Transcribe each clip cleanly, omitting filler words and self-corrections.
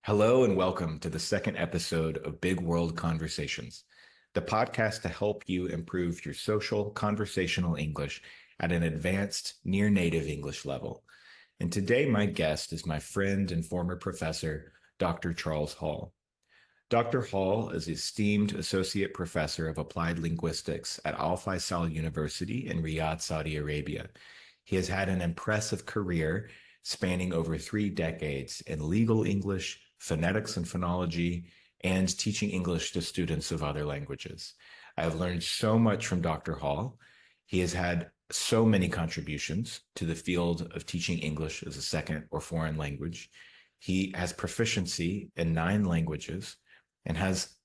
Hello and welcome to the second episode of Big World Conversations, the podcast to help you improve your social conversational English at an advanced, near native English level. And today, my guest is my friend and former professor, Dr. Charles Hall. Dr. Hall is esteemed associate professor of applied linguistics at Al Faisal University in Riyadh, Saudi Arabia. He has had an impressive career spanning over 3 decades in legal English, phonetics and phonology, and teaching English to students of other languages. I have learned so much from Dr. Hall. He has had so many contributions to the field of teaching English as a second or foreign language. He has proficiency in 9 languages and has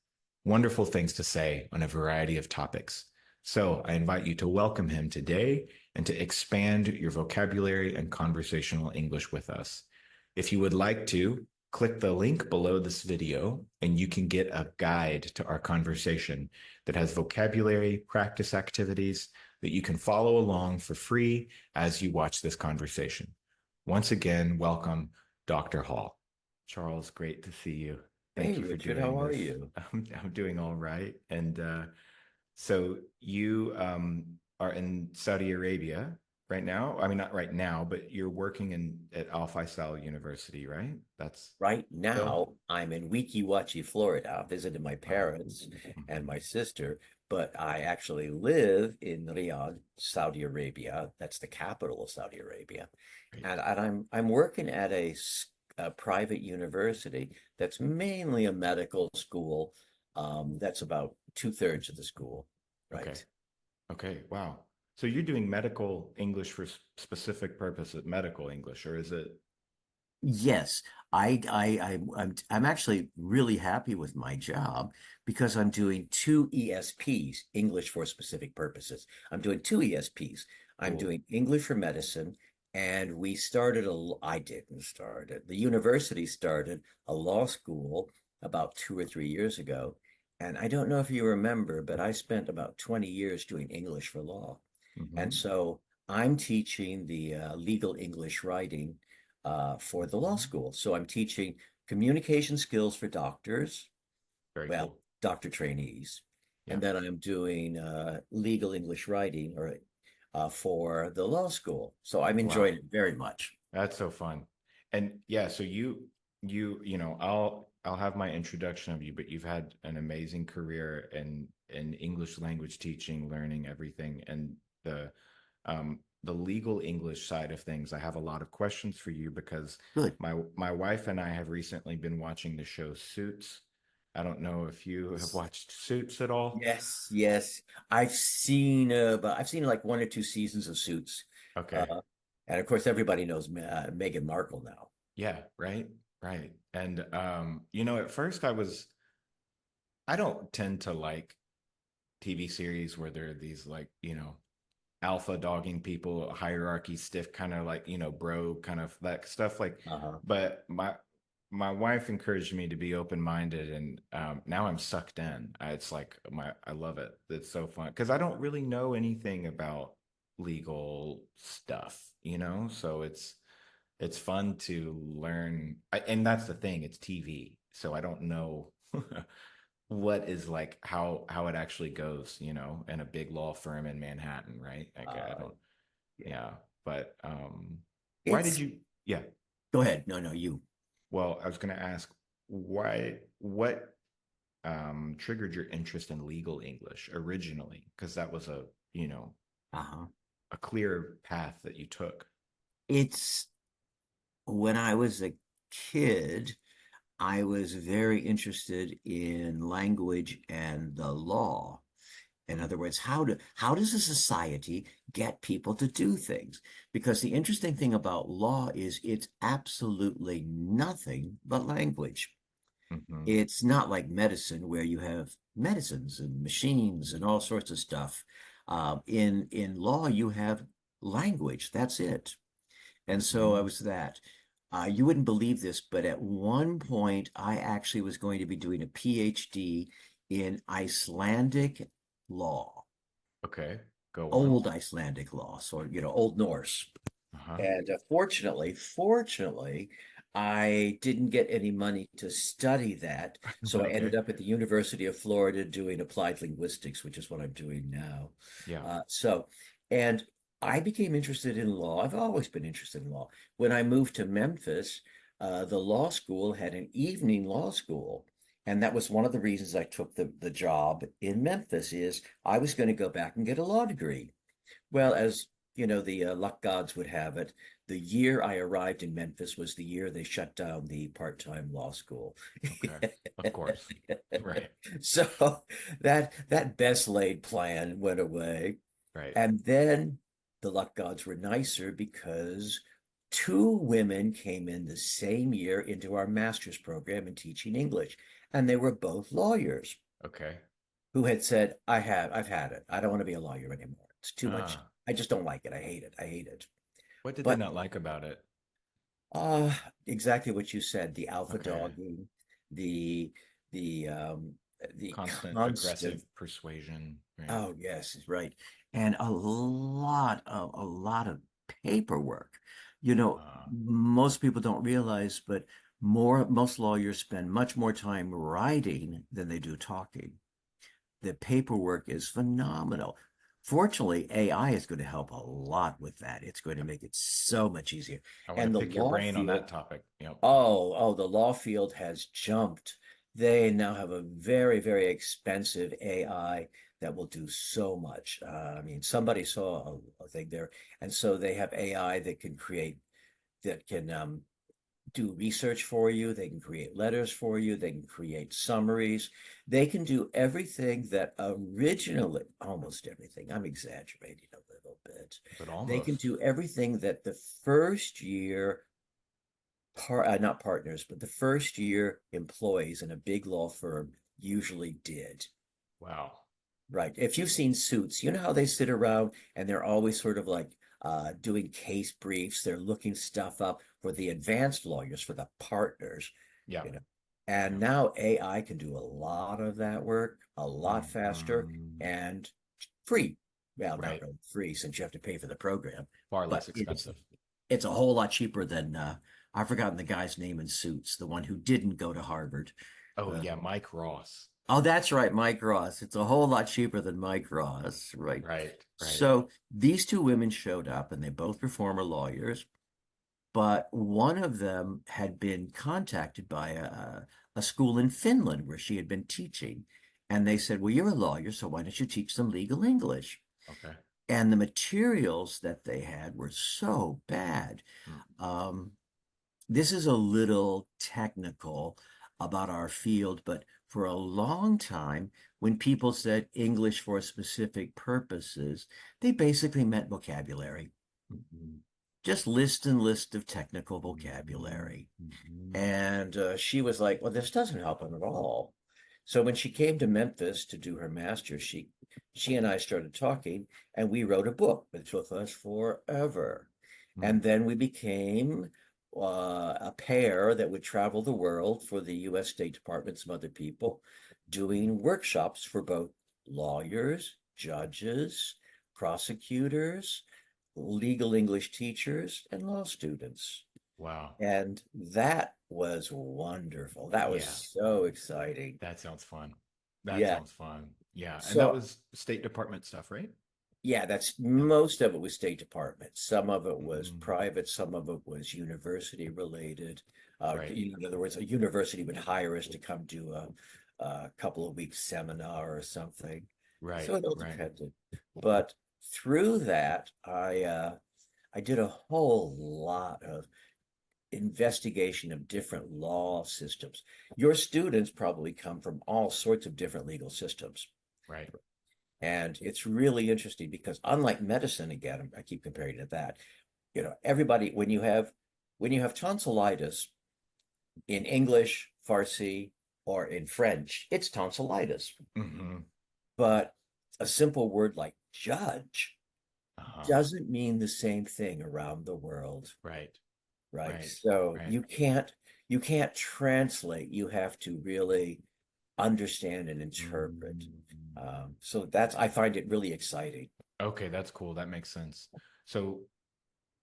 wonderful things to say on a variety of topics. So I invite you to welcome him today and to expand your vocabulary and conversational English with us. If you would like to, click the link below this video and you can get a guide to our conversation that has vocabulary practice activities that you can follow along for free as you watch this conversation. Once again, welcome, Dr. Hall. Charles, great to see you. Hey, Thank you for Richard, doing how are this. you? I'm doing all right. And so you are in Saudi Arabia right now. I mean, not right now, but you're working at Al Faisal University, right? That's Right still. now, I'm in Weeki Wachee, Florida. I visited my Wow. parents and Mhm. my sister, but I actually live in Riyadh, Saudi Arabia. That's the capital of Saudi Arabia. Great. And I'm working at a private university that's mainly a medical school. That's about two-thirds of the school, Okay. right? Okay. Wow. So you're doing medical English for specific purposes, medical English, or is it? Yes, I'm actually really happy with my job because I'm doing two ESPs, English for specific purposes. I'm doing two ESPs. I'm Cool. doing English for medicine, and I didn't start it. The university started a law school about 2 or 3 years ago. And I don't know if you remember, but I spent about 20 years doing English for law. And Hmm. so I'm teaching the legal English writing for the law school. So I'm teaching communication skills for doctors, Very well, cool. doctor trainees, Yeah. and then I'm doing legal English writing or for the law school. So I'm Wow. enjoying it very much. That's so fun. And yeah, so I'll have my introduction of you, but you've had an amazing career in English language teaching, learning everything, and the legal English side of things. I have a lot of questions for you because Good. my wife and I have recently been watching the show Suits. I don't know if you have watched Suits at all. Yes, yes. But I've seen like 1 or 2 seasons of Suits. Okay. Uh, and of course, everybody knows Meghan Markle now. Yeah, right. Right. And at first I don't tend to like TV series where there are these like, alpha dogging people, hierarchy stiff, kind of like, bro, kind of that stuff. Like, Uh-huh. but my wife encouraged me to be open-minded, and now I'm sucked in. It's like I love it. It's so fun because I don't really know anything about legal stuff, so it's fun to learn. And that's the thing, it's TV, so I don't know what is like how it actually goes, in a big law firm in Manhattan, right? Like I Uh, don't, yeah. yeah. But why did It's you, yeah. Go ahead. No, no, you. Well, I was going to ask what triggered your interest in legal English originally? Because that was Uh-huh. a clear path that you took. It's When I was a kid, I was very interested in language and the law. In Mhm. other words, how does a society get people to do things? Because the interesting thing about law is it's absolutely nothing but language. Mhm. It's not like medicine where you have medicines and machines and all sorts of stuff. In law, you have language. That's it. And so I Mhm. was that. You wouldn't believe this, but at one point, I actually was going to be doing a PhD in Icelandic law, Okay, go on. old Icelandic law, so Old Norse. Uh-huh. And fortunately, I didn't get any money to study that, so I ended Okay. up at the University of Florida doing applied linguistics, which is what I'm doing now. Yeah. So, and I became interested in law. I've always been interested in law. When I moved to Memphis, the law school had an evening law school. And that was one of the reasons I took the job in Memphis is I was going to go back and get a law degree. Well, Right. as you know, the luck gods would have it, the year I arrived in Memphis was the year they shut down the part-time law school. Okay. Of course. Right. So that best laid plan went away. Right. And then the luck gods were nicer because two women came in the same year into our master's program in teaching English, and they were both lawyers Okay. who had said, I've had it. I don't want to be a lawyer anymore. It's too much. Ah, I just don't like it. I hate it. I hate it. what did they But not like about it? uh exactly what you said, the alpha Okay. dogging, the the Constant constant, aggressive persuasion. Right. oh yes, right. And a lot of paperwork. You know, Uh, most people don't realize, but most lawyers spend much more time writing than they do talking. The paperwork is phenomenal. Fortunately, AI is going to help a lot with that. It's going to yep. make it so much easier. I want to And the pick your law brain on that field, topic. Yep. the law field has jumped. They now have a very, very expensive AI that will do so much. I mean, somebody saw a thing there, and so they have AI that can do research for you. They can create letters for you. They can create summaries. They can do everything that originally, almost everything. I'm exaggerating a little bit. But They can almost. do everything that the first year not partners, but the first year employees in a big law firm usually did. Wow. Right. If you've seen Suits, you know how they sit around and they're always sort of like doing case briefs. They're looking stuff up for the advanced lawyers, for the partners, Yeah. you know. And Yeah. now AI can do a lot of that work a lot faster Mhm. and free. Well, not Right. really free since you have to pay for the program, Far but less expensive. it's a whole lot cheaper than I've forgotten the guy's name in Suits, the one who didn't go to Harvard. Oh, Uh, yeah. Mike Ross. Oh, that's right, Mike Ross. It's a whole lot cheaper than Mike Ross, right? Right. Right. So these two women showed up and they both were former lawyers, but one of them had been contacted by a school in Finland where she had been teaching. And they said, well, you're a lawyer, so why don't you teach them legal English? Okay. And the materials that they had were so bad. Mm. Um, this is a little technical about our field, but for a long time, when people said English for specific purposes, they basically meant vocabulary, Mhm. just list and list of technical Mhm. vocabulary. Mhm. And she was like, well, this doesn't help them at all. So when she came to Memphis to do her master's, she and I started talking and we wrote a book. It took us forever. Mm. And then we became a pair that would travel the world for the US State Department, some other people, doing workshops for both lawyers, judges, prosecutors, legal English teachers, and law students. Wow. And that was wonderful. That was Yeah. so exciting. That sounds fun. That Yeah. sounds fun. Yeah. And that So, was State Department stuff, right? yeah, that's Yeah. most of it was State Department. Some of it was Mhm. private, some of it was university related. Right. In other words, a university would hire us to come do a couple of weeks seminar or something. So Right. it all Right. depended. But through that, I did a whole lot of investigation of different law systems. Your students probably come from all sorts of different legal systems. Right. And it's really interesting because unlike medicine, again, I keep comparing it to that, everybody, when you have tonsillitis in English, Farsi, or in French, it's tonsillitis. Hmm. But a simple word like judge Uh-huh. doesn't mean the same thing around the world. Right. Right. Right. So Right. you can't translate. You have to really understand and interpret. Mm. So I find it really exciting. Okay, that's cool. That makes sense. So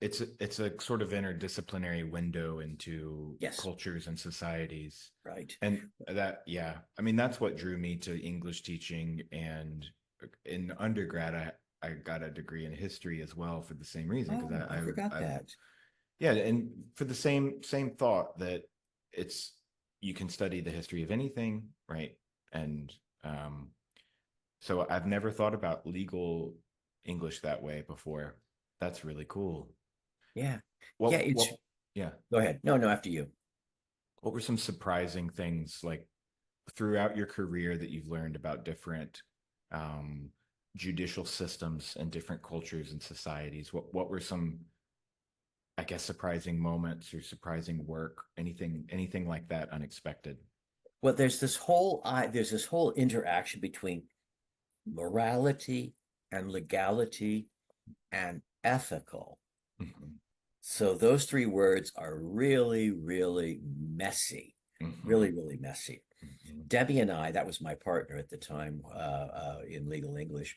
it's a sort of interdisciplinary window into Yes, cultures and societies. right. And that, yeah, I mean, that's what drew me to English teaching. And in undergrad, I got a degree in history as well for the same reason, because Oh, I forgot that. yeah, and for the same thought that it's you can study the history of anything, right? And um, so I've never thought about legal English that way before. That's really cool. Yeah. Yeah, What it's what yeah. go ahead. No, no, after you. What were some surprising things like throughout your career that you've learned about different um, judicial systems and different cultures and societies? What were some, I guess, surprising moments or surprising work? Anything like that unexpected? Well, there's this whole interaction between morality and legality and ethical. Hmm. So those three words are really, really messy, Hmm. really, really messy. Hmm. Debbie and I, that was my partner at the time in legal English,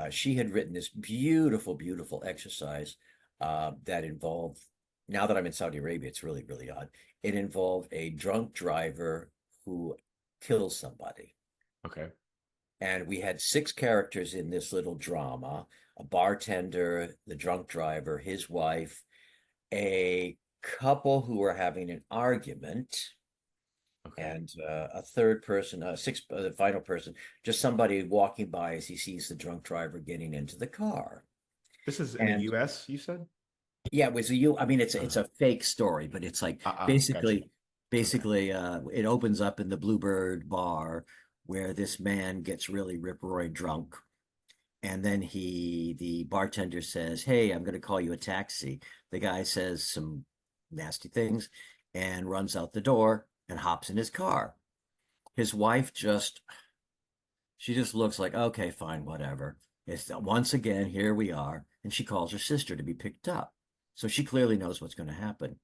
she had written this beautiful, beautiful exercise that involved, now that I'm in Saudi Arabia, it's really, really odd. It involved a drunk driver who kills somebody. Okay. And we had six characters in this little drama: a bartender, the drunk driver, his wife, a couple who were having an argument, Okay. and a third person, the final person, just somebody walking by as he sees the drunk driver getting into the car. This is in the And U.S., you said? yeah, it was a you. I mean, it's Uh-huh. a fake story, but it's like Gotcha. Okay. it opens up in the Bluebird bar where this man gets really rip roaring drunk. And then the bartender says, "Hey, I'm going to call you a taxi." The guy says some nasty things and runs out the door and hops in his car. His wife she just looks like, okay, fine, whatever. It's once again, here we are. And she calls her sister to be picked up. So she clearly knows what's going to happen.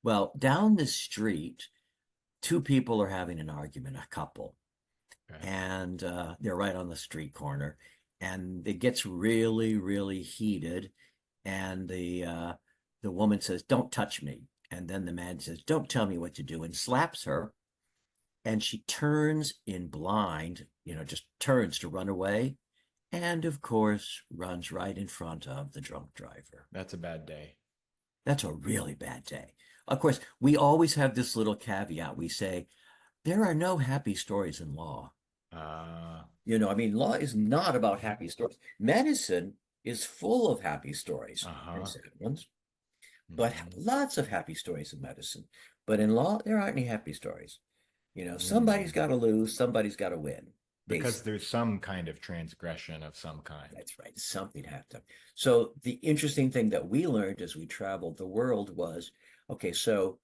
Well, down the street, two people are having an argument, a couple, Okay. and they're right on the street corner. And it gets really, really heated. And the woman says, "Don't touch me." And then the man says, "Don't tell me what to do," and slaps her. And she turns in blind, just turns to run away. And of course, runs right in front of the drunk driver. That's a bad day. That's a really bad day. Of course, we always have this little caveat. We say, there are no happy stories in law. Uh, I mean, law is not about happy stories. Medicine is full of happy stories and uh-huh. sad ones, but Hmm. lots of happy stories in medicine. But in law, there aren't any happy stories. Somebody's Mm. got to lose, somebody's got to win, Because basically. there's some kind of transgression of some kind. That's right. Something happened. So the interesting thing that we learned as we traveled the world was, okay, so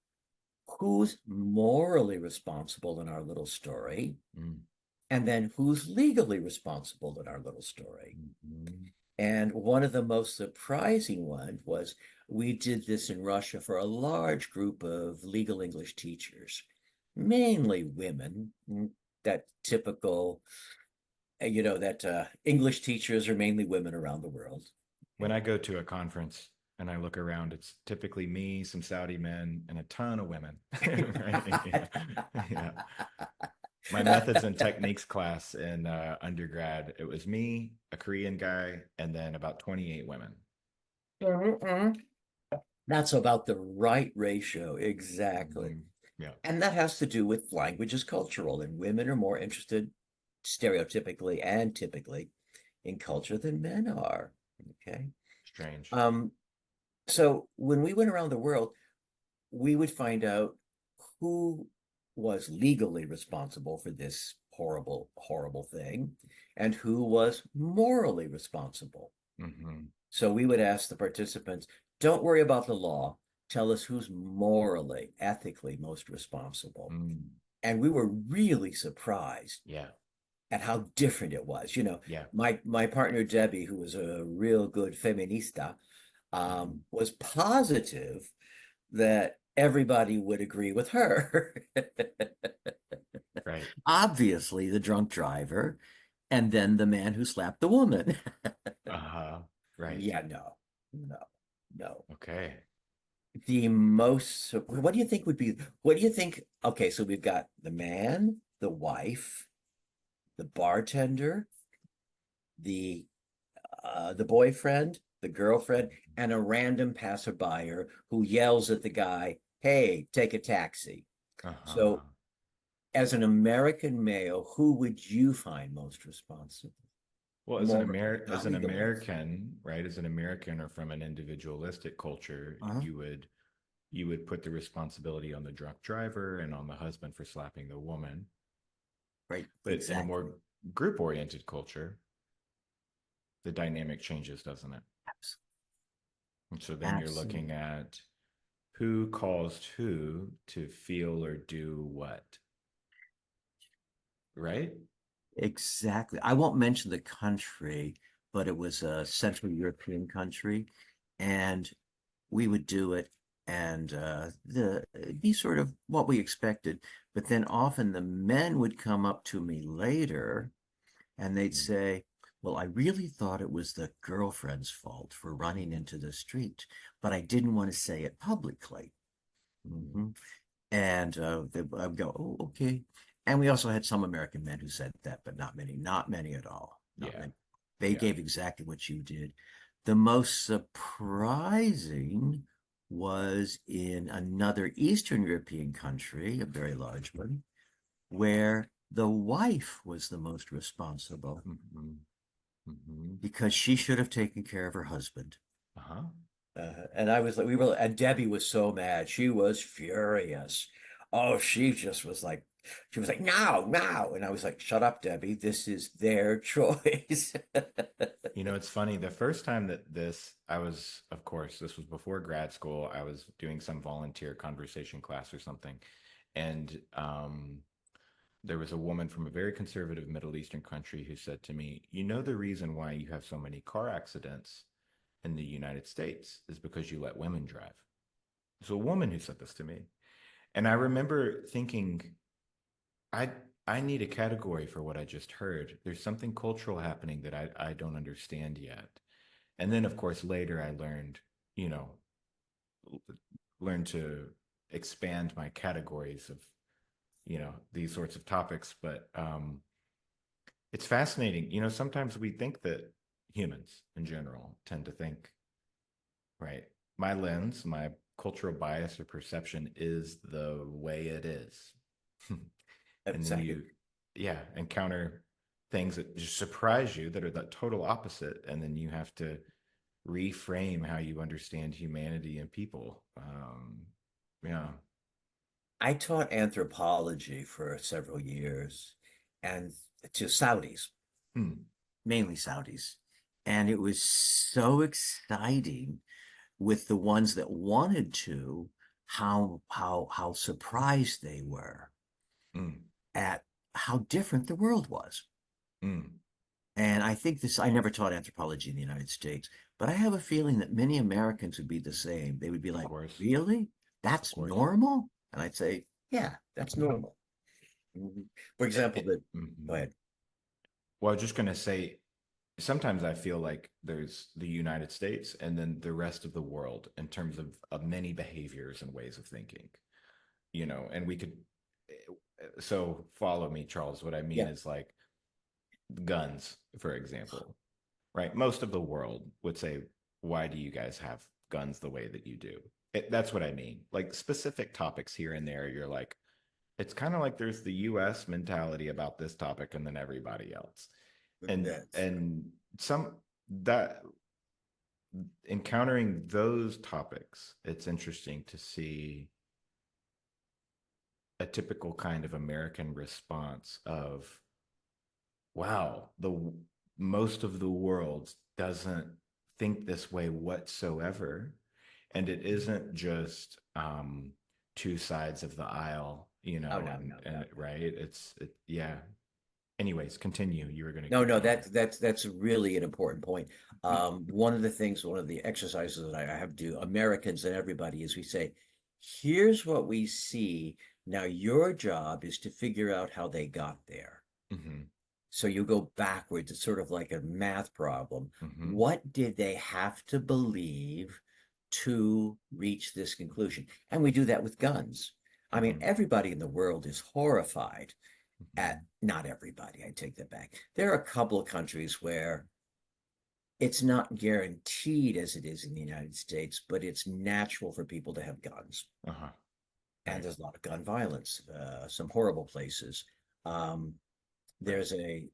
who's morally responsible in our little story? Mm. And then who's legally responsible in our little story? Mhm. And one of the most surprising ones was we did this in Russia for a large group of legal English teachers, mainly women, that typical, that English teachers are mainly women around the world. When I go to a conference and I look around, it's typically me, some Saudi men, and a ton of women. Right? Yeah. Yeah. My methods and techniques class in undergrad, it was me, a Korean guy, and then about 28 women. That's about the right ratio, exactly. Mhm. Yeah, And that has to do with language is cultural, and women are more interested stereotypically and typically in culture than men are. Okay. strange. Um, so when we went around the world, we would find out who was legally responsible for this horrible, horrible thing and who was morally responsible. Hmm. So we would ask the participants, don't worry about the law. Tell us who's morally, ethically most responsible. Mm. And we were really surprised Yeah, at how different it was. yeah. My partner Debbie, who was a real good feminista, Mhm. was positive that everybody would agree with her. Right. Obviously, the drunk driver, and then the man who slapped the woman. Uh-huh. Right. Yeah, no, no, no. Okay. The most, what do you think would be, what do you think? Okay, so we've got the man, the wife, the bartender, the the boyfriend, the girlfriend, and a random passerby who yells at the guy, "Hey, take a taxi." Uh-huh. So, as an American male, who would you find most responsible? Well, More, As not an legalized. American, right? As an American or from an individualistic culture, Uh-huh. you would put the responsibility on the drunk driver and on the husband for slapping the woman. Right, But in a exactly. more group-oriented culture, the dynamic changes, doesn't it? And so then you're looking Absolutely. at who caused who to feel or do what, right? Exactly. I won't mention the country, but it was a Central European country, and we would do it, and the it'd be sort of what we expected. But then often the men would come up to me later, and they'd Mm, say, "Well, I really thought it was the girlfriend's fault for running into the street, but I didn't want to say it publicly." mm, Mhm. And I would go, "Oh, okay." And we also had some American men who said that, but not many at all. Not yeah, many. They yeah. gave exactly what you did. The most surprising was in another Eastern European country, a very large one, where the wife was the most responsible Mm-hmm, mm-hmm. because she should have taken care of her husband. Uh-huh. And I was like, we were, and Debbie was so mad. She was furious. Oh, she was like, no, no. And I was like, shut up, Debbie. This is their choice. You know, it's funny. The first time that I was, of course, this was before grad school. I was doing some volunteer conversation class or something. And there was a woman from a very conservative Middle Eastern country who said to me, "You know, the reason why you have so many car accidents in the United States is because you let women drive." It's a woman who said this to me. And I remember thinking, I I need a category for what I just heard. There's something cultural happening that I don't understand yet. And then of course later I learned, you know, learned to expand my categories of, these sorts of topics. But it's fascinating. You know, sometimes we think that humans in general tend to think, right? My lens, my cultural bias or perception is the way it is. And then Exactly. you, yeah, encounter things that just surprise you that are the total opposite. And then you have to reframe how you understand humanity and people. Yeah. I taught anthropology for several years and to Saudis, Hmm. mainly Saudis. And it was so exciting with the ones that wanted to, how surprised they were Mm. at how different the world was. Mm. And I think this, I never taught anthropology in the United States, but I have a feeling that many Americans would be the same. They would be Of like, course. really? Of That's course. normal? And I'd say, yeah, that's normal. Mhm. For example, go Mhm. ahead. Well, I was just going to say, sometimes I feel like there's the United States and then the rest of the world in terms of many behaviors and ways of thinking, and we could, so follow me, Charles. What I mean Yeah, is like guns, for example, right? Most of the world would say, why do you guys have guns the way that you do? That's what I mean. Like specific topics here and there, you're like, it's kind of like there's the US mentality about this topic and then everybody else. And that's right. and some that encountering those topics, it's interesting to see a typical kind of American response of, wow, the most of the world doesn't think this way whatsoever. And it isn't just two sides of the aisle, Oh, no, and no, no, no. right. Yeah. Anyways, continue. You were going to No, keep no, going. that's really an important point. One of the things, one of the exercises that I have to do, Americans and everybody, is we say, here's what we see. Now your job is to figure out how they got there. Hmm. So you go backwards. It's sort of like a math problem. Hmm. What did they have to believe to reach this conclusion. And we do that with guns. I mean, Mhm. everybody in the world is horrified at, Mhm. not everybody, I take that back. There are a couple of countries where it's not guaranteed as it is in the United States, but it's natural for people to have guns. Uh-huh. And Right. there's a lot of gun violence, some horrible places. Um, Right. there's a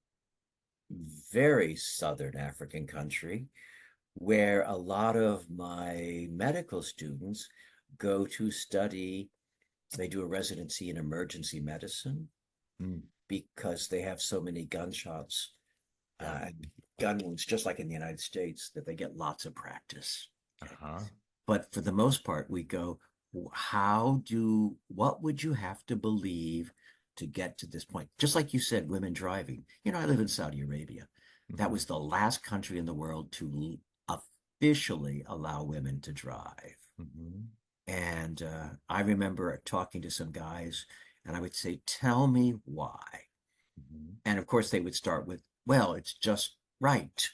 very southern African country where a lot of my medical students go to study. They do a residency in emergency medicine Mm. because they have so many gunshots Yeah. and gun wounds, just like in the United States, that they get lots of practice. Okay. Uh-huh. But for the most part, we go, what would you have to believe to get to this point? Just like you said, women driving. You know, I live in Saudi Arabia. That Mhm. was the last country in the world to officially allow women to drive. Mhm. And I remember talking to some guys, and I would say, "Tell me why." Mhm. And of course, they would start with, "Well, it's just right."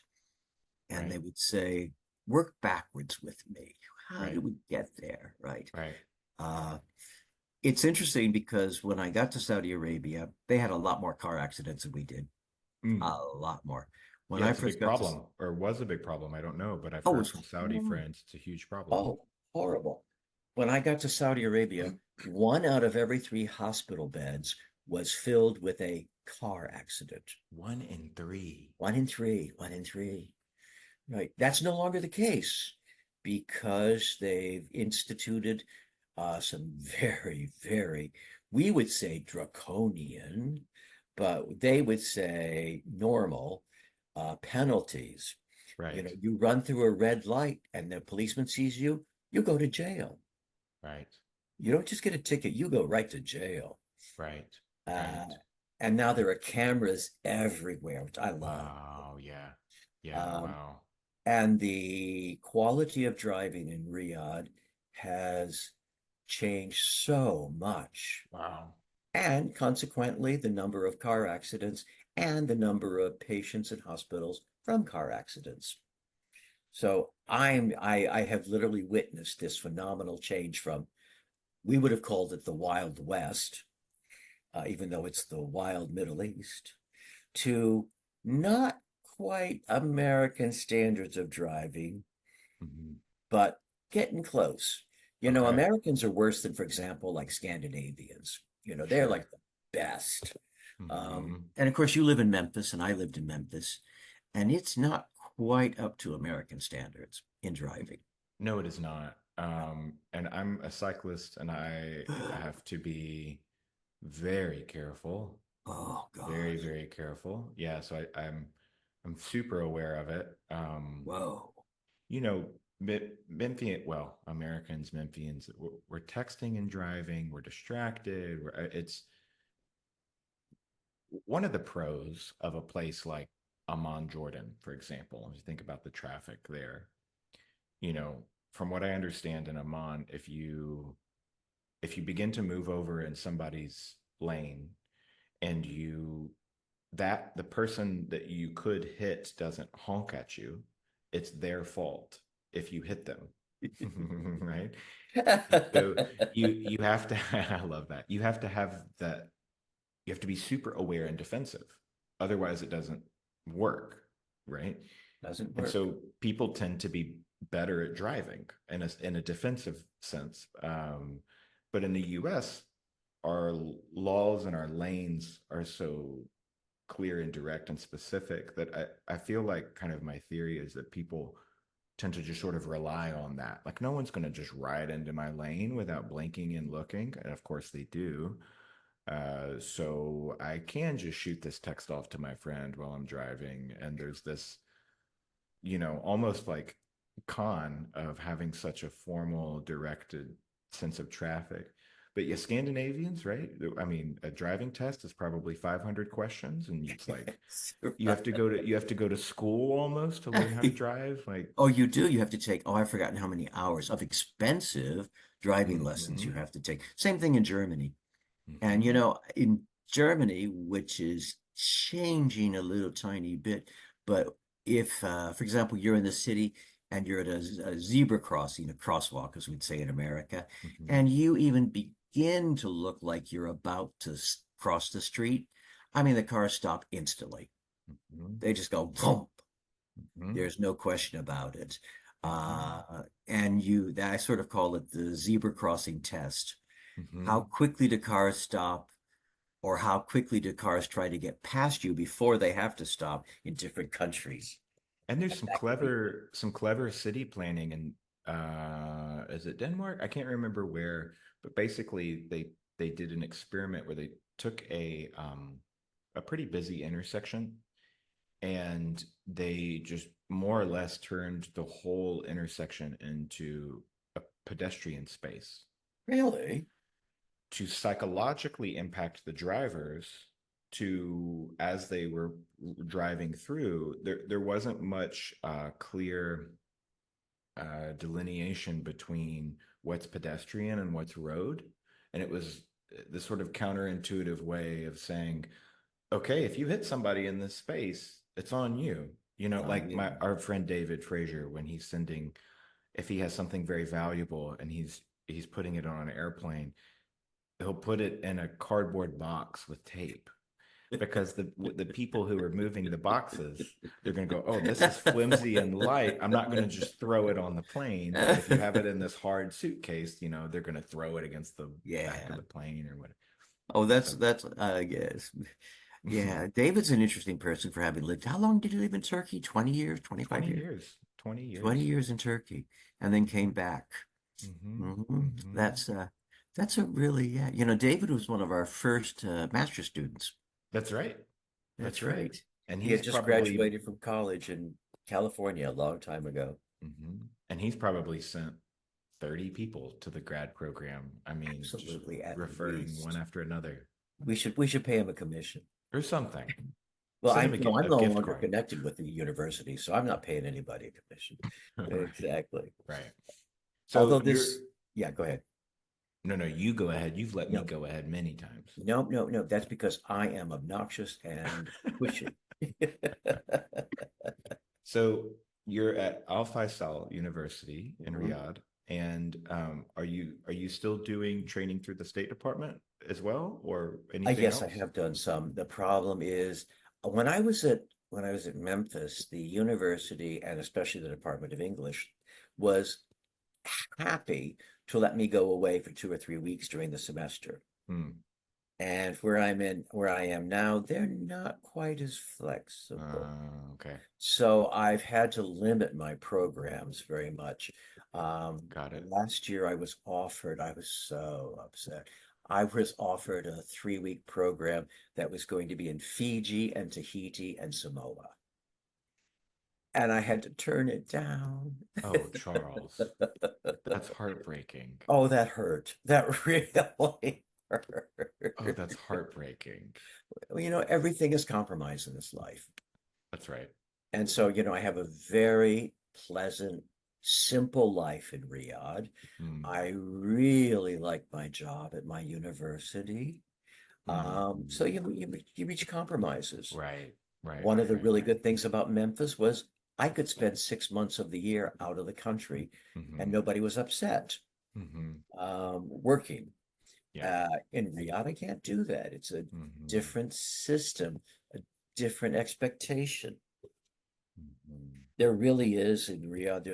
And Right. they would say, "Work backwards with me. How Right. do we get there?" Right. Right. Uh, it's interesting because when I got to Saudi Arabia, they had a lot more car accidents than we did, a Mm. lot more. When Yeah, I it's a first big got to, problem, or was a big problem. I don't know, but I've oh, it heard was from Saudi horrible. friends it's a huge problem. Oh, horrible. When I got to Saudi Arabia, one out of every three hospital beds was filled with a car accident. One in three. One in three, one in three. Right. That's no longer the case because they've instituted some very, very, we would say draconian, but they would say normal penalties. You know, Right. you run through a red light and the policeman sees you, you go to jail. Right. You don't just get a ticket, you go right to jail. Right. Uh, Right. and now there are cameras everywhere, which I love. Wow. Yeah. Yeah. Um, Wow. and the quality of driving in Riyadh has changed so much. Wow. And consequently, the number of car accidents and the number of patients in hospitals from car accidents. So I have literally witnessed this phenomenal change from, we would have called it the Wild West, even though it's the wild Middle East, to not quite American standards of driving, Mhm. but getting close. You know, Okay. Americans are worse than, for example, like Scandinavians. You know, they're Sure. like the best. Hmm. And of course, you live in Memphis, and I lived in Memphis, and it's not quite up to American standards in driving. No, it is not. And I'm a cyclist, and I have to be very careful, Oh very, gosh. very careful. Yeah, so I'm super aware of it. Whoa. You know, Memphian, well, Americans, Memphians, we're texting and driving, we're distracted. It's one of the pros of a place like Amman, Jordan, for example. If you think about the traffic there, you know, from what I understand in Amman, if you begin to move over in somebody's lane and the person that you could hit doesn't honk at you, it's their fault if you hit them. Right? And so you have to I love that. You have to have that you have to be super aware and defensive. Otherwise it doesn't work, right? Doesn't And work. so people tend to be better at driving in a defensive sense. But in the US, our laws and our lanes are so clear and direct and specific that I feel like kind of my theory is that people tend to just sort of rely on that. Like no one's going to just ride into my lane without blinking and looking. And of course they do. So I can just shoot this text off to my friend while I'm driving. And there's this, almost like con of having such a formal, directed sense of traffic. But yeah, Scandinavians, right? I mean, a driving test is probably 500 questions, and it's like you have to go to school almost to learn how to drive. Like, Oh, you do? You have to take, oh, I've forgotten how many hours of expensive driving lessons you mm-hmm, have to take. Same thing in Germany. And you mm-hmm, know, in Germany, which is changing a little tiny bit, but if, for example, you're in the city and you're at a zebra crossing, a crosswalk, as we'd say in America, Hmm. and you even begin to look like you're about to cross the street, I mean, the cars stop instantly. Hmm. They just go boom. Hmm. There's no question about it. Hmm. And I sort of call it the zebra crossing test. How Hmm. quickly do cars stop, or how quickly do cars try to get past you before they have to stop in different countries? And there's some That could be. clever city planning in is it Denmark? I can't remember where, but basically they did an experiment where they took a pretty busy intersection and they just more or less turned the whole intersection into a pedestrian space Really? to psychologically impact the drivers to as they were driving through there wasn't much clear delineation between what's pedestrian and what's road, and it was the sort of counterintuitive way of saying, okay, if you hit somebody in this space, it's on you. You know, On like you. my our friend David Frazier, when he's sending, if he has something very valuable and he's putting it on an airplane, he'll put it in a cardboard box with tape because the people who are moving the boxes, they're going to go, oh, this is flimsy and light, I'm not going to just throw it on the plane. But if you have it in this hard suitcase, you know, they're going to throw it against the back of Yeah. the plane or whatever. Oh, So that's I guess. Yeah, David's an interesting person for having lived. How long did he live in Turkey? 20 years, 25 20 years? years, 20 20 years. years in Turkey and then came Hmm. back. Hmm. Hmm. Hmm. That's a really, yeah. You know, David was one of our first master students. That's right. That's That's right. right. And He he's had just probably graduated from college in California a long time ago. and he's probably sent 30 people to the grad program. I mean, just Absolutely, at referring one least. after another We should pay him a commission. or something. Well, Send him no, I'm a no gift longer card. connected with the university, so I'm not paying anybody a commission. Right. Exactly. Right. So Although you're yeah, go ahead. no, no, you go ahead. You've let me No, go ahead many times. no, no, no. That's because I am obnoxious and pushy. So you're at Al Faisal University in Mhm. Riyadh, and are you still doing training through the State Department as well, or anything Yes, I else? have done some. The problem is when I was at Memphis, the university and especially the Department of English was happy to let me go away for 2 or 3 weeks during the semester. Hmm. And where I am now, they're not quite as flexible. Okay. So I've had to limit my programs very much. Got it. Last year I was so upset. I was offered a 3-week program that was going to be in Fiji and Tahiti and Samoa. And I had to turn it down. Oh, Charles, that's heartbreaking. Oh, that hurt. That really hurt. Oh, that's heartbreaking. Well, everything is compromised in this life. That's right. And so, I have a very pleasant, simple life in Riyadh. Hmm. I really like my job at my university. Hmm. So you reach compromises. Right. Right. One of Right. the Right. really Right. good things about Memphis was I could spend 6 months of the year out of the country and Hmm. nobody was upset Hmm. working. Yeah. In Riyadh, I can't do that. It's a Hmm. different system, a different expectation. Hmm. There really is in Riyadh,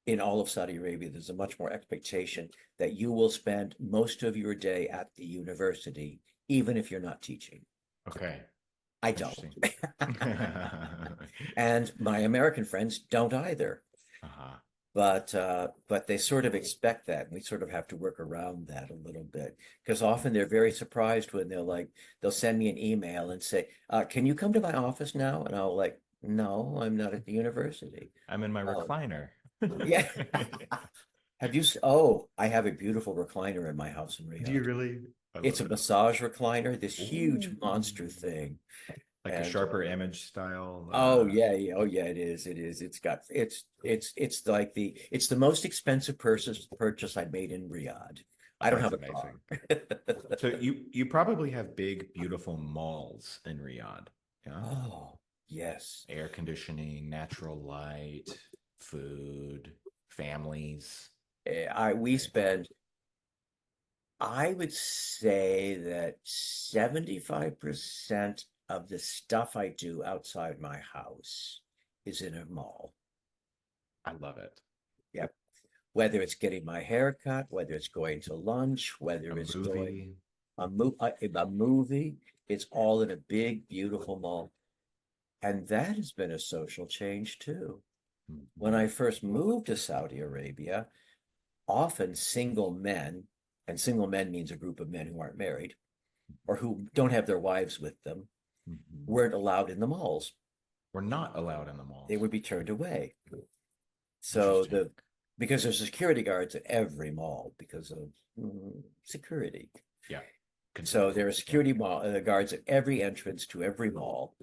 in all of Saudi Arabia, there's a much more expectation that you will spend most of your day at the university, even if you're not teaching. Okay. I don't. Interesting. And my American friends don't either. Uh-huh. But they sort of expect that. And we sort of have to work around that a little bit because often they're very surprised when they'll send me an email and say, can you come to my office now? And I'll like, no, I'm not at the university. I'm in my Oh, recliner. yeah. Oh, I have a beautiful recliner in my house in Do you Riyadh. really? I It's love a it. massage recliner, this huge Ooh. monster thing. Like a And sharper image style. oh yeah, yeah, oh yeah, it is. It is. It's the most expensive purchase I made in Riyadh. I don't That's have a car. amazing. So you probably have big, beautiful malls in Riyadh. Yeah. Oh, yes. Air conditioning, natural light. food, families. We spend, I would say that 75% of the stuff I do outside my house is in a mall. I love it. Yep. Whether it's getting my hair cut, whether it's going to lunch, A whether it's going movie. a movie, it's all in a big, beautiful mall. And that has been a social change too. When Mhm. I first moved to Saudi Arabia, often single men, and single men means a group of men who aren't married or who don't have their wives with them, Mhm. weren't allowed in the malls. We're not allowed in the They malls. would be turned away. So Interesting. the because there's security guards at every mall because of security. Yeah. So Control. there are Yeah. security guards at every entrance to every mall.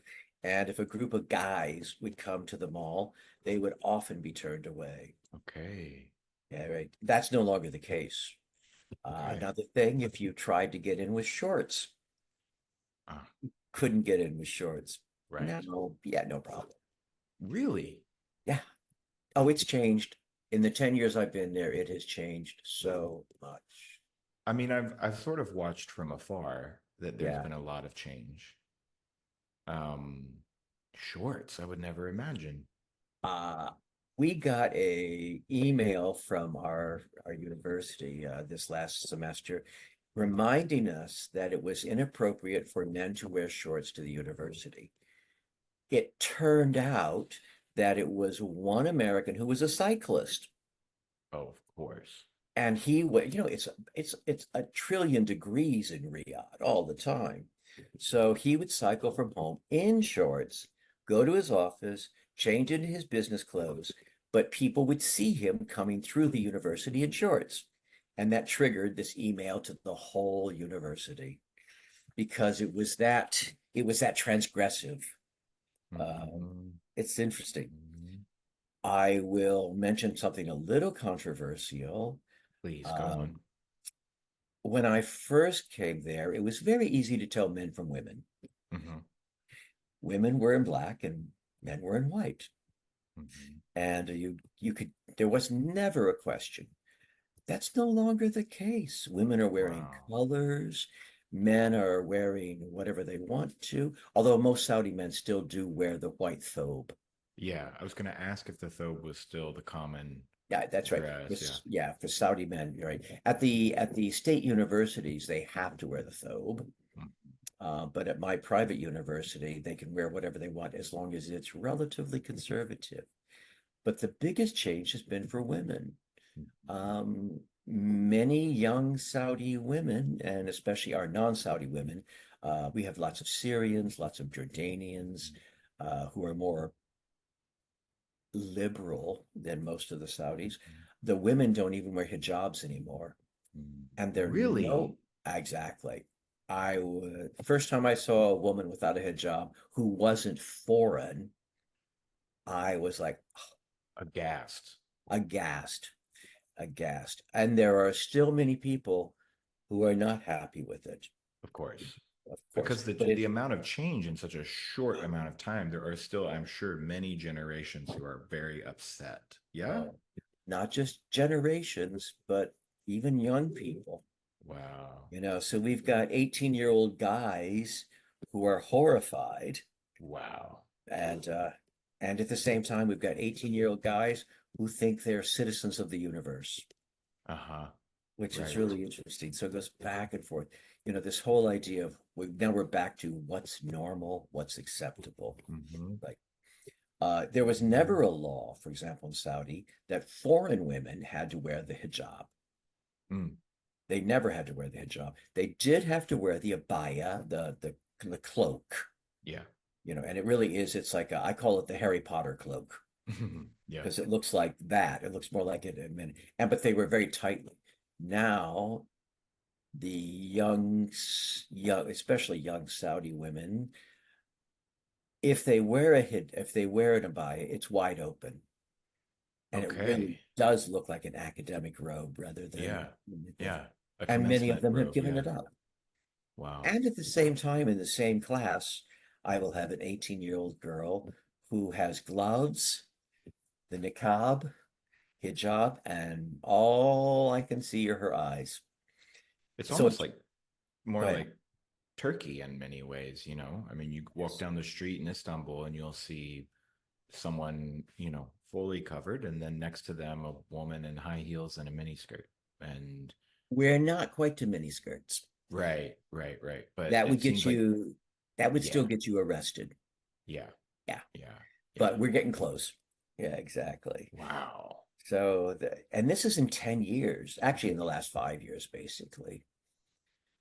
And if a group of guys would come to the mall, they would often be turned away. Okay. Yeah, right. That's no longer the case. Okay. Another thing, if you tried to get in with shorts, Ah, couldn't get in with shorts. right. No, yeah, no problem. Really? Yeah. Oh, it's changed. In the 10 years I've been there, it has changed so much. I mean, I've sort of watched from afar that there's Yeah. been a lot of change. Um, Shorts, I would never imagine. Uh, we got a email from our university this last semester reminding us that it was inappropriate for men to wear shorts to the university. It turned out that it was one American who was a cyclist, Oh, of course. and it's a trillion degrees in Riyadh all the time. So he would cycle from home in shorts, go to his office, change into his business clothes, but people would see him coming through the university in shorts. And that triggered this email to the whole university because it was that transgressive. Um, Mhm. it's interesting. Mhm. I will mention something a little controversial. Please go Um, on. when I first came there, it was very easy to tell men from women. Hmm. Women were in black and men were in white. Hmm. And you could there was never a question. That's no longer the case. Women are wearing Wow. colors, men are wearing whatever they want to, although most Saudi men still do wear the white thobe. Yeah, I was going to ask if the thobe was still the common Yeah, that's right. dress. Yeah. Yeah, for Saudi men, you're right. At the state universities, they have to wear the thobe. Mm. But at my private university, they can wear whatever they want as long as it's relatively conservative. But the biggest change has been for women. Many young Saudi women, and especially our non-Saudi women, we have lots of Syrians, lots of Jordanians, who are more liberal than most of the Saudis. The women don't even wear hijabs anymore, and they're Really? no exactly. First time I saw a woman without a hijab who wasn't foreign, I was like Aghast, aghast, aghast. And there are still many people who are not happy with it, of course. of course. Because the But the it amount of change in such a short amount of time, there are still, I'm sure, many generations who are very upset. Yeah? oh, not just generations, but even young people. Wow. So we've got 18-year-old guys who are horrified, Wow. and uh, and at the same time, we've got 18-year-old guys who think they're citizens of the universe, Uh-huh. which is Right. really interesting. So it goes back and forth. This whole idea of now we're back to what's normal, what's acceptable. Mm-hmm. Like there was Mm-hmm. never a law, for example, in Saudi, that foreign women had to wear the hijab. Mm. They never had to wear the hijab. They did have to wear the abaya, the cloak, Yeah. and it really is. It's like I call it the Harry Potter cloak Yeah. because it looks like that. It looks more like it. But they were very tightly. Now the young, especially young Saudi women, if they wear an abaya, it's wide open, and it really Okay. does look like an academic robe rather Yeah. than. Yeah. A And many of commencement them have robe. given Yeah. it up. Wow. And at the same time, in the same class, I will have an 18-year-old girl who has gloves the niqab, hijab, and all I can see are her eyes. It's So almost it's, like more go ahead. like Turkey in many ways, you know. I mean, you walk Yes. down the street in Istanbul and you'll see someone, fully covered, and then next to them, a woman in high heels and a miniskirt. And We're not quite to mini skirts. right, right, right. But That would it get seems like, you, that would still yeah, get you arrested. yeah, Yeah, yeah, yeah. but we're getting close. Yeah, exactly. Wow. So, and this is in 10 years, actually in the last 5 years, basically.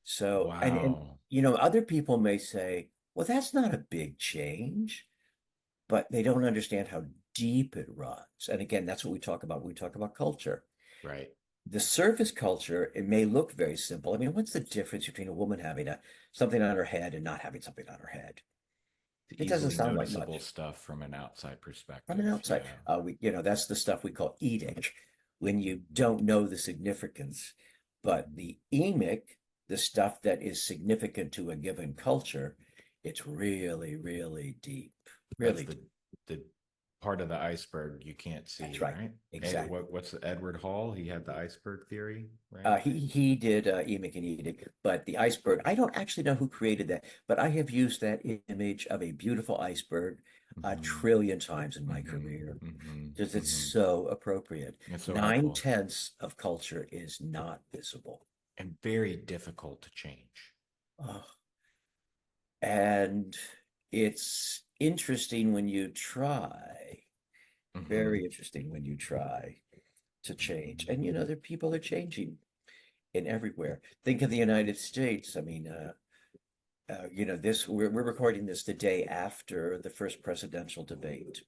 So, and Wow. other people may say, well, that's not a big change, but they don't understand how deep it runs. And again, that's what we talk about when we talk about culture. Right. The surface culture, it may look very simple. I mean, what's the difference between a woman having something on her head and not having something on her head? The It doesn't easily sound like noticeable much stuff from an outside from an perspective. outside. Yeah. That's the stuff we call edict when you don't know the significance. But the emic, the stuff that is significant to a given culture, it's really, really deep, That's really the deep. the part of the iceberg you can't That's see, right. right? Exactly. What's Edward Hall? He had the iceberg theory, right? He did emic and edict, but the iceberg, I don't actually know who created that, but I have used that image of a beautiful iceberg a Mm-hmm. trillion times in my Mm-hmm. career Mm-hmm. because it's Mm-hmm. so appropriate. It's so Nine helpful tenths of culture is not visible. and very difficult to change. Oh, and it's interesting when you try, Mm-hmm. very interesting when you try to change. Mm-hmm. And the people are changing in everywhere. Think of the United States. I mean, this we're recording this the day after the first presidential debate,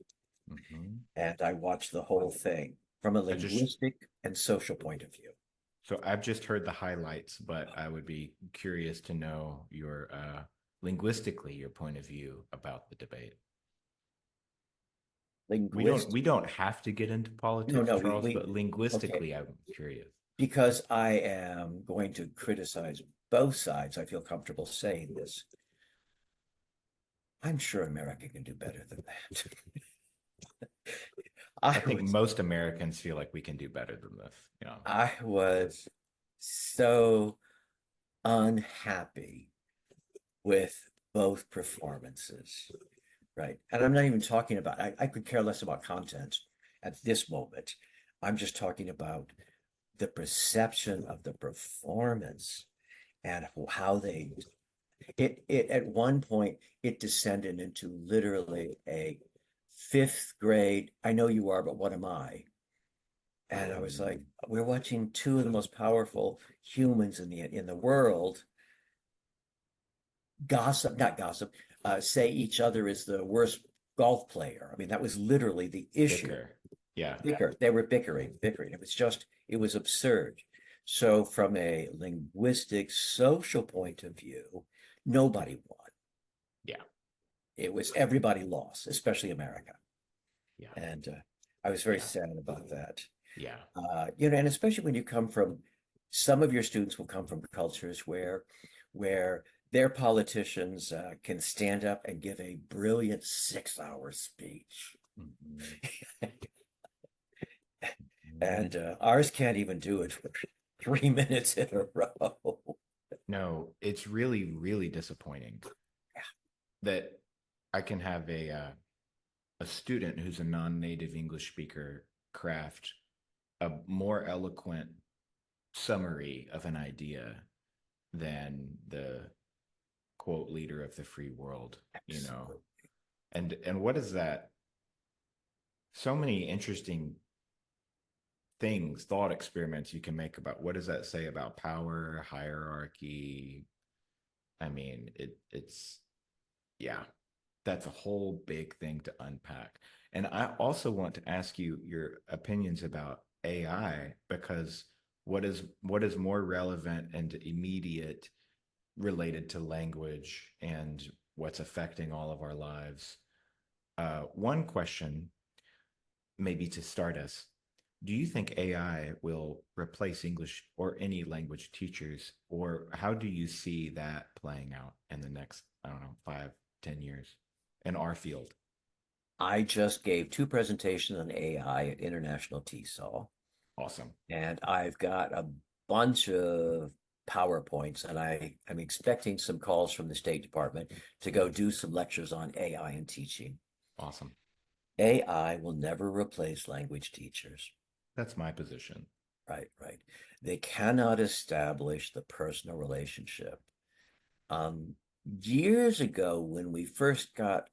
Mm-hmm. and I watched the whole thing from a I just linguistic and social point of view. so I've just heard the highlights, but I would be curious to know your linguistically your point of view about the debate. We Linguist, don't have to get into no, politics, no, Charles, we but okay, linguistically, I'm curious. because I am going to criticize both sides. I feel comfortable saying this. I'm sure America can do better than that. I I think was most Americans feel like we can do better than this. I was so unhappy with both performances, right? And I'm not even talking about, I could care less about content at this moment. I'm just talking about the perception of the performance and how it at one point it descended into literally a fifth grade, I know you are, but what am I? And I was like, we're watching two of the most powerful humans in the world gossip, not gossip, say each other is the worst golf player. I mean, that was literally the issue. Bicker. Yeah. Bicker. They were bickering. It was absurd. So, from a linguistic, social point of view, nobody won. Yeah. It was everybody lost, especially America. Yeah. And I was very Yeah. sad about that. Yeah. And especially when you come from, some of your students will come from cultures where their politicians can stand up and give a brilliant 6 hour speech. Mhm. And Mhm. ours can't even do it for 3 minutes in a row. No, it's really, really disappointing that I can have a student who's a non-native English speaker craft a more eloquent summary of an idea than the quote leader of the free world. Absolutely. And what is that? So many interesting things, thought experiments you can make about what does that say about power, hierarchy. I mean, it's yeah, that's a whole big thing to unpack. And I also want to ask you your opinions about AI because what is more relevant and immediate related to language and what's affecting all of our lives. One question, maybe to start us, do you think AI will replace English or any language teachers, or how do you see that playing out in the next, I don't know, 5, 10 years in our field? I just gave two presentations on AI at International TESOL, Awesome. and I've got a bunch of PowerPoints, and I'm expecting some calls from the State Department to go do some lectures on AI and teaching. Awesome. AI will never replace language teachers. That's my position. Right, right. They cannot establish the personal relationship. Um, Years ago, when we first got,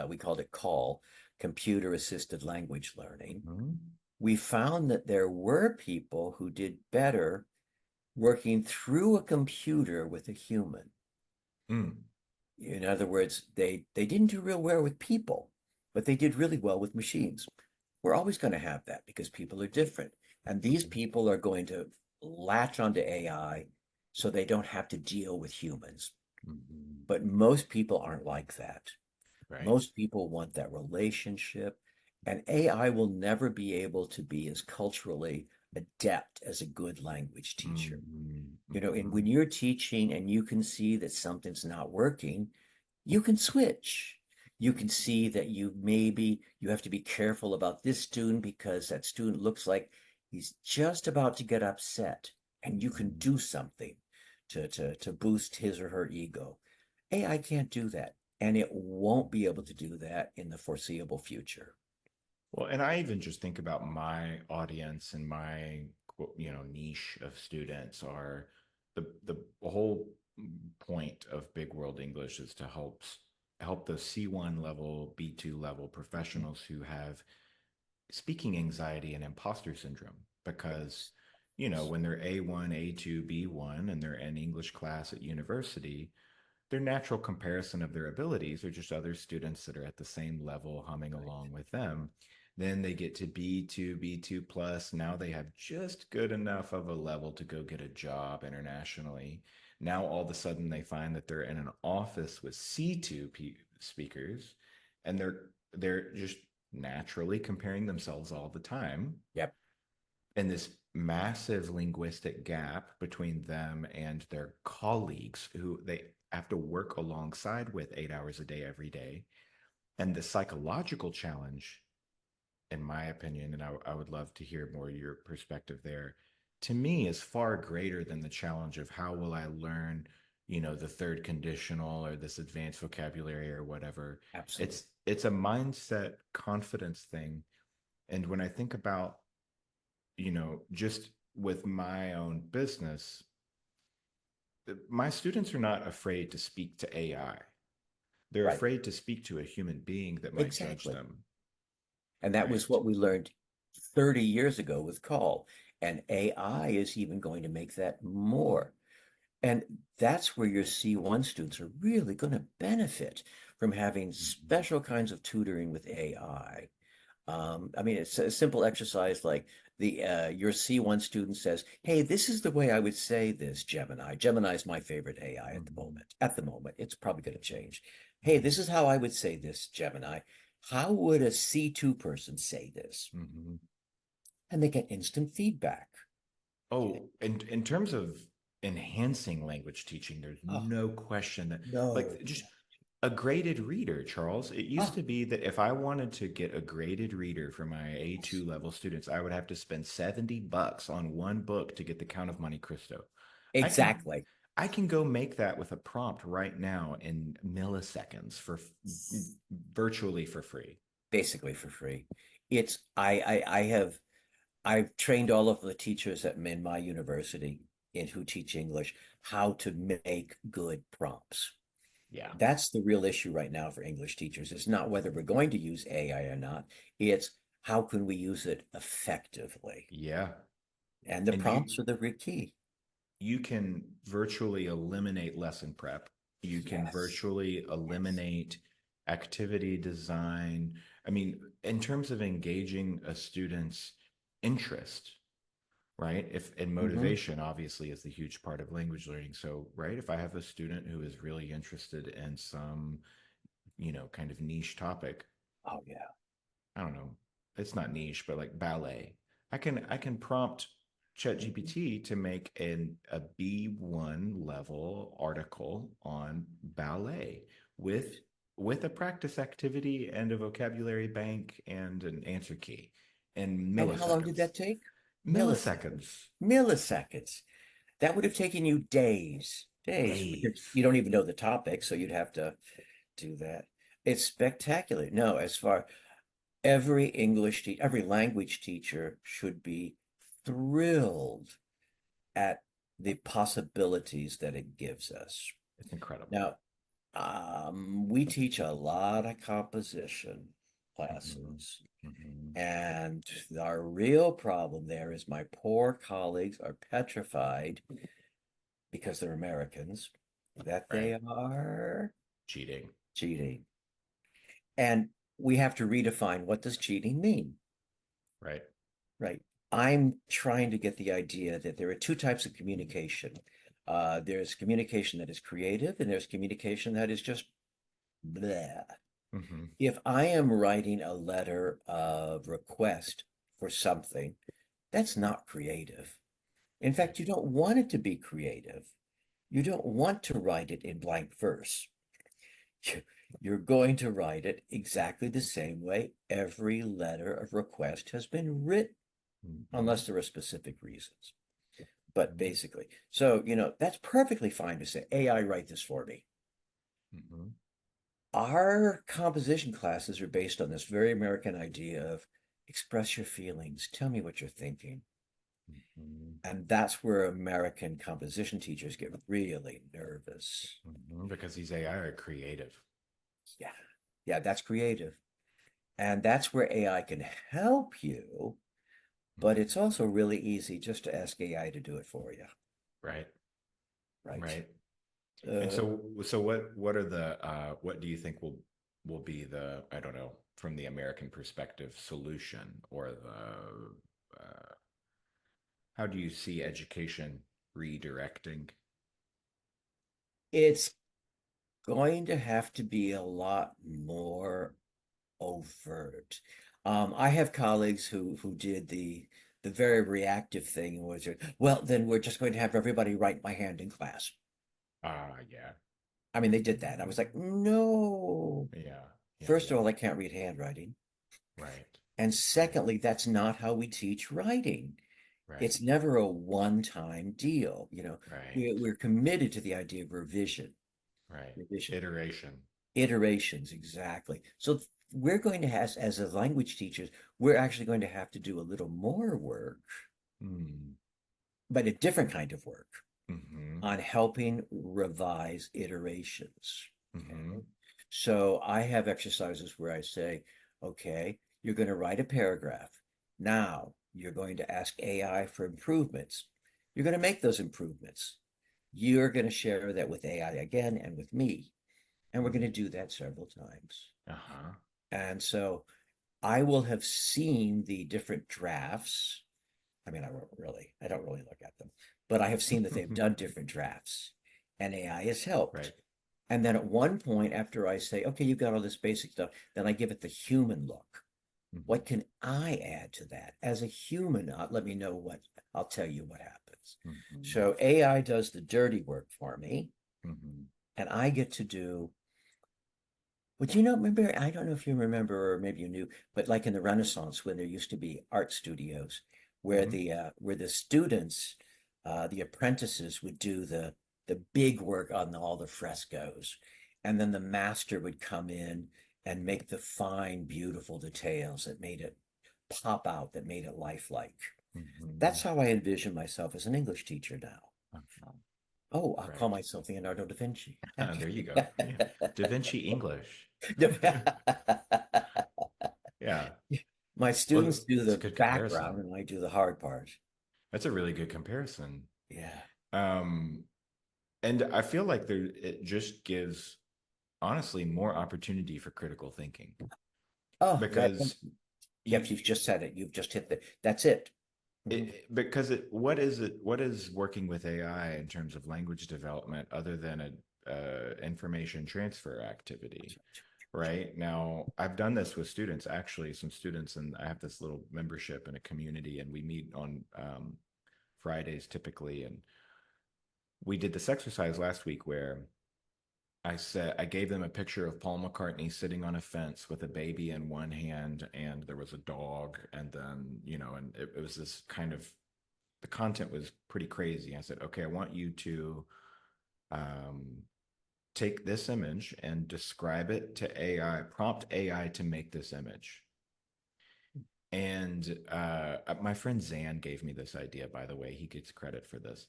we called it CALL, computer assisted language learning, Mhm. we found that there were people who did better working through a computer with a human. Mm. In other words, they didn't do real well with people, but they did really well with machines. We're always going to have that because people are different. And these Mhm. people are going to latch onto AI so they don't have to deal with humans. Mhm. But most people aren't like that. Right. Most people want that relationship, and AI will never be able to be as culturally adept as a good language teacher. Mhm. And when Mhm. you're teaching and you can see that something's not working, you can switch. You can see that you have to be careful about this student because that student looks like he's just about to get upset, and you can Mhm. do something to boost his or her ego. AI can't do that, and it won't be able to do that in the foreseeable future. Well, and I even just think about my audience and my niche of students are the whole point of Big World English is to help those C1 level, B2 level professionals who have speaking anxiety and imposter syndrome because Yes. Yes. when they're A1, A2, B1 and they're in English class at university, their natural comparison of their abilities are just other students that are at the same level humming Right. along with them. Then they get to B2, B2 plus. Now they have just good enough of a level to go get a job internationally. Now all of a sudden they find that they're in an office with C2 speakers and they're just naturally comparing themselves all the time, Yep. and this massive linguistic gap between them and their colleagues who they have to work alongside with 8 hours a day every day. And the psychological challenge, in my opinion, and I would love to hear more of your perspective there, to me is far greater than the challenge of how will I learn, the third conditional or this advanced vocabulary or whatever. Absolutely. It's a mindset confidence thing. And when I think about just with my own business, my students are not afraid to speak to AI. They're Right. afraid to speak to a human being that might judge Exactly. them, And that was right? what we learned 30 years ago with call. And AI is even going to make that more. And that's where your C1 students are really going to benefit from having Mhm. special kinds of tutoring with AI. I mean, it's a simple exercise like the your C1 student says, "Hey, this is the way I would say this, Gemini." Gemini is my favorite AI at the Mhm. moment. At the moment, it's probably going to change. Hey, this Mhm. is how I would say this, Gemini. How would a C2 person say this? Mhm. And they get instant feedback. Oh, and in terms of enhancing language teaching, there's Oh, no question that, no. like, just a graded reader, Charles. It used Ah, to be that if I wanted to get a graded reader for my yes, A2 level students, I would have to spend $70 on one book to get the Count of Monte Cristo. I can exactly. I can go make that with a prompt right now in milliseconds for virtually for free. Basically for free. It's I've trained all of the teachers in my university in who teach English how to make good prompts. Yeah. That's the real issue right now for English teachers. It's not whether we're going to use AI or not. It's how can we use it effectively? Yeah. And the And prompts are the key. you can virtually eliminate lesson prep. You can Yes. virtually Yes. eliminate activity design. I mean, in terms of engaging a student's interest, right? If and Hmm. motivation obviously is the huge part of language learning. So, right, if I have a student who is really interested in some, kind of niche topic, Oh yeah. I don't know, it's not niche, but like ballet. I can prompt Mhm. ChatGPT to make a B1 level article on ballet with Right. with a practice activity and a vocabulary bank and an answer key in And how long did milliseconds. that take? Milliseconds. Milliseconds. Milliseconds. That would have taken you days, because Days. you don't even know the topic, so you'd have to do that. It's spectacular. No, as far every language teacher should be thrilled at the possibilities that it gives us. It's incredible. Now, we teach a lot of composition Mhm. classes, Mhm. and our real problem there is my poor colleagues are petrified because they're Americans that they Right. are Cheating. cheating. And we have to redefine, what does cheating mean? Right. Right. I'm trying to get the idea that there are two types of communication. There's communication that is creative, and there's communication that is just blah. Hmm. If I am writing a letter of request for something, that's not creative. In Right. fact, you don't want it to be creative. You don't want to write it in blank verse. You're going to write it exactly the same way every letter of request has been written, Hmm. unless there are specific reasons. But basically, so, that's perfectly fine to say, AI, write this for me. Hmm. Our composition classes are based on this very American idea of express your feelings, tell me what you're thinking. Hmm. And that's where American composition teachers get really nervous. Hmm. Because these AI are creative. Yeah, yeah, that's creative. And that's where AI can help you, but Mhm. it's also really easy just to ask AI to do it for you, Right. right? Right. And Uh, so what are the what do you think will be the, I don't know, from the American perspective, solution or the how do you see education redirecting? it's going to have to be a lot more overt. I have colleagues who did the very reactive thing, was well, then we're just going to have everybody write by hand in class. Yeah. I mean, they did that. I was like, no. Yeah. Yeah. First of Yeah. all, I can't read handwriting. Right. And Right. secondly, that's not how we teach writing. Right. It's never a one-time deal. Right. We're committed to the idea of revision, Right. revision, Iteration. iterations, exactly. So we're going to have, as a language teachers, we're actually going to have to do a little more work, Mm. but a different kind of work Mm-hmm. on helping revise iterations. Mm-hmm. Okay. So I have exercises where I say, okay, you're going to write a paragraph. Now you're going to ask AI for improvements. You're going to make those improvements. You're going to share that with AI again and with me. And we're going to Mm. do that several times. Uh-huh. And so I will have seen the different drafts. I mean, I don't really look at them, but I have seen that they've done different drafts, and AI has helped. Right. And then at one point, after I say, okay, you've got all this basic stuff, then I give it the human look. Mm-hmm. What can I add to that? As a human, let me know what, I'll tell you what happens. Mm-hmm. So AI does the dirty work for me, Mm-hmm. and I get to do, remember, I don't know if you remember, or maybe you knew, but like in the Renaissance, when there used to be art studios where Mm-hmm. the students, the apprentices would do the big work on all the frescoes, and then the master would come in and make the fine, beautiful details that made it pop out, that made it lifelike. Mm-hmm. That's how I envision myself as an English teacher now. Uh-huh. Oh, I'll call Right. myself Leonardo da Vinci. There you go. Yeah. Da Vinci English. Yeah. My Well, students do it's a the good background comparison. and I do the hard part. That's a really good comparison. Yeah. Um, and I feel like it just gives, honestly, more opportunity for critical thinking Oh, because yep, you you've just said it. You've just hit that's it. Mhm. because what is working with AI in terms of language development other than a information transfer activity? Right now, I've done this with students, actually, some students, and I have this little membership in a community, and we meet on Fridays typically. And we did this exercise last week where I gave them a picture of Paul McCartney sitting on a fence with a baby in one hand, and there was a dog, and then, and it was this kind of, the content was pretty crazy. I said, okay, I want you to um, take this image and describe it to AI, prompt AI to make this image. And my friend Zan gave me this idea, by the way. He gets credit for this.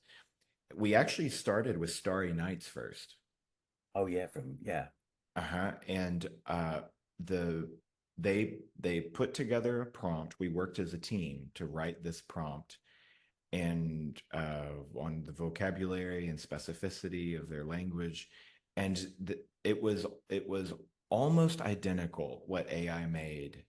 We actually started with Starry Nights first. Oh yeah, from yeah. Uh-huh. And the they put together a prompt. We worked as a team to write this prompt and on the vocabulary and specificity of their language. And it was almost identical what AI made.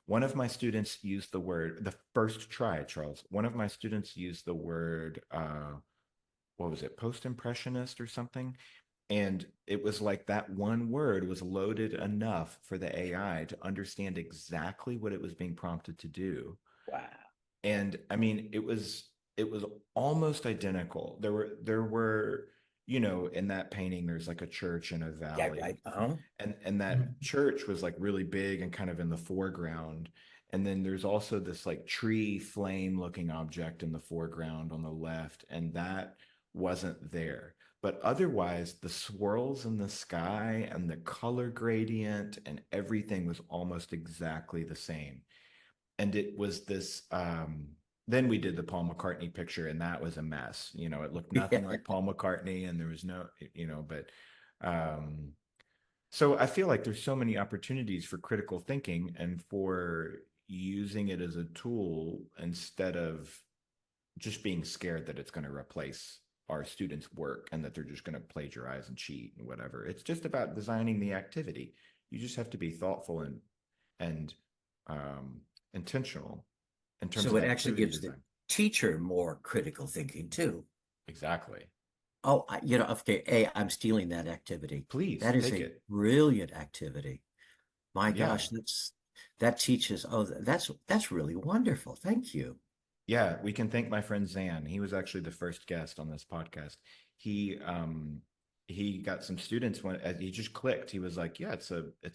One of my students used the word, the first try, Charles. One of my students used the word, what was it, post impressionist or something? And it was like that one word was loaded enough for the AI to understand exactly what it was being prompted to do. Wow. And I mean, it was almost identical. There were, in that painting, there's like a church in a Yeah, valley, right. Uh-huh. and that church was like really big and kind of in the foreground. And then there's also this like tree flame looking object in the foreground on the left, and that wasn't there. But otherwise, the swirls in the sky and the color gradient and everything was almost exactly the same. And it was this, then we did the Paul McCartney picture, and that was a mess. It looked nothing Yeah. like Paul McCartney, and there was no, but so I feel like there's so many opportunities for critical thinking and for using it as a tool instead of just being scared that it's going to replace our students' work and that they're just going to plagiarize and cheat and whatever. It's just about designing the activity. You just have to be thoughtful and um, intentional in terms So of it actually activity gives the design. teacher more critical thinking too. Exactly. Oh, okay, A, I'm stealing that activity. Please That is take a it. brilliant activity. My Yeah. gosh, that teaches, oh, that's really wonderful. Thank you. Yeah, we can thank my friend Zan. He was actually the first guest on this podcast. He got some students when as he just clicked. He was like, "Yeah, it's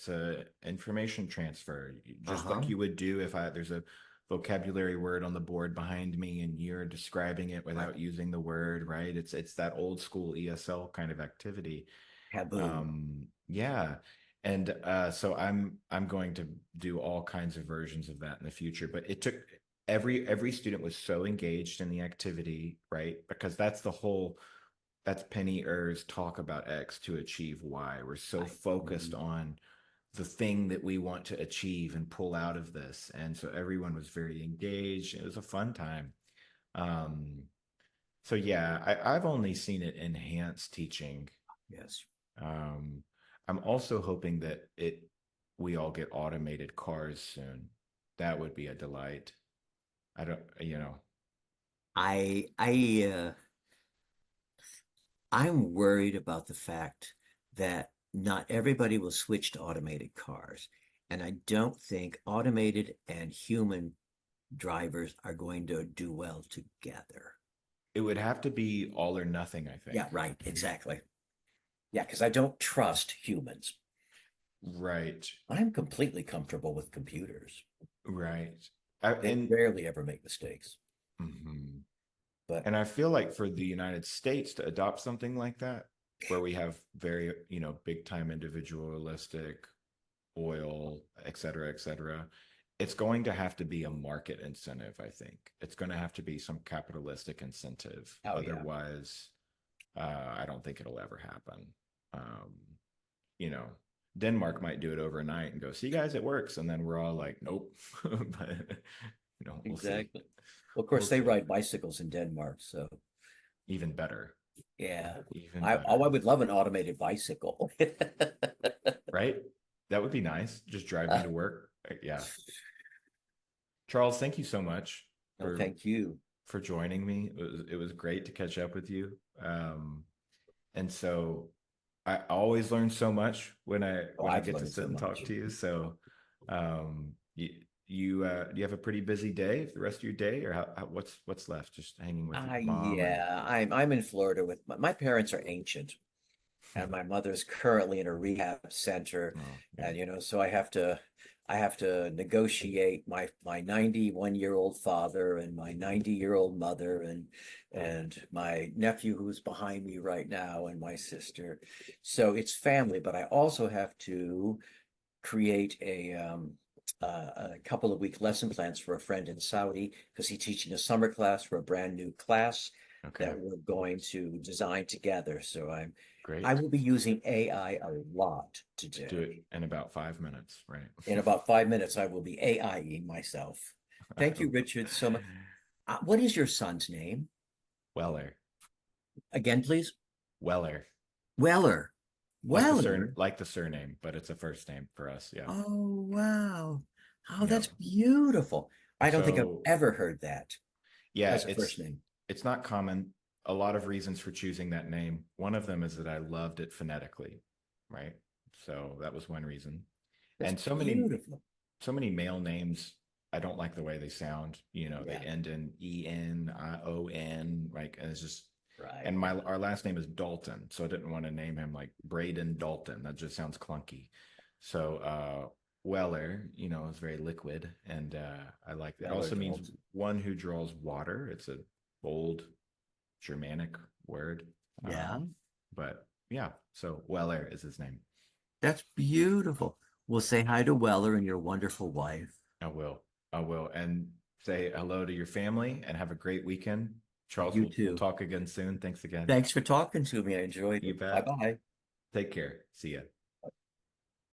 a information transfer, just like Uh-huh. you would do if there's a vocabulary word on the board behind me and you're describing it Right. without using the word, right? It's that old school ESL kind of activity. Taboo. Yeah. And so I'm going to do all kinds of versions of that in the future. But it took every student was so engaged in the activity, right? Because that's Penny Er's talk about X to achieve Y. We're so Right. focused on the thing that we want to achieve and pull out of this. And so everyone was very engaged. It was a fun time. Um, so yeah, I've only seen it enhance teaching. Yes. um, I'm also hoping that we all get automated cars soon. That would be a delight. I don't, I I I'm worried about the fact that not everybody will switch to automated cars. And I don't think automated and human drivers are going to do well together. it would have to be all or nothing, I Yeah, think. right. Exactly. Yeah, because I don't trust humans. Right, I'm completely comfortable with computers. right. They And rarely ever make mistakes. mhm. But And I feel like for the United States to adopt something like that, where we have very, big time individualistic oil, et cetera, it's going to have to be a market incentive, I think. It's going to have to be some capitalistic incentive. oh yeah, Otherwise, I don't think it'll ever happen. Um, you know, Denmark might do it overnight and go, see, guys, it works. And then we're all like, nope. But, we'll see. exactly. Well, of We'll course, they see. ride bicycles in Denmark, so Even better. yeah. Even I better. would love an automated bicycle. Right? That would be nice. Just driving Uh, to work. Yeah. Charles, thank you so much no, for thank you. joining me. It was great to catch up with you. And so I always learn so much when I Oh, when I I've get to learned sit so and talk much. to you. So you have a pretty busy day the rest of your day, or what's left? Just hanging with your mom and Yeah, I'm in Florida with my parents are ancient. and my mother's currently in a rehab center, Oh, yeah. and so I have to negotiate my 91-year-old father and my 90-year-old mother and my nephew who's behind me right now and my sister. So it's family, but I also have to create a couple of week lesson plans for a friend in Saudi because he's teaching a summer class for a brand new class Okay. that we're going to design together. So I Great. will be using AI a lot To do it today. in about 5 minutes, right? In about 5 minutes, I will be AIing myself. Thank you, Richard, so much. What is your son's name? Weller. Again, please. Weller. Weller. Weller. Like the surname, but it's a first name for us. Yeah. Oh, wow. Oh, Yeah. that's beautiful. I don't think I've So ever heard that yeah, as a first name. it's not common. A lot of reasons for choosing that name. One of them is that I loved it phonetically, right? So that was one reason. That's And beautiful. so many male names, I don't like the way they sound. They Yeah, end in EN, like, and it's just. right. And our last name is Dalton, so I didn't want to name him like Braden Dalton. That just sounds clunky. So Weller, is very liquid, and I like that. It Weller also means Dalton. one who draws water. It's a old Germanic word. Yeah, But yeah, so Weller is his name. that's beautiful. We'll say hi to Weller and your wonderful wife. I will. I will. And say hello to your family and have a great weekend. Charles, You we'll too. talk again soon. Thanks again. Thanks for talking to me. I enjoyed You it. Bye bet. bye. Take care. See ya.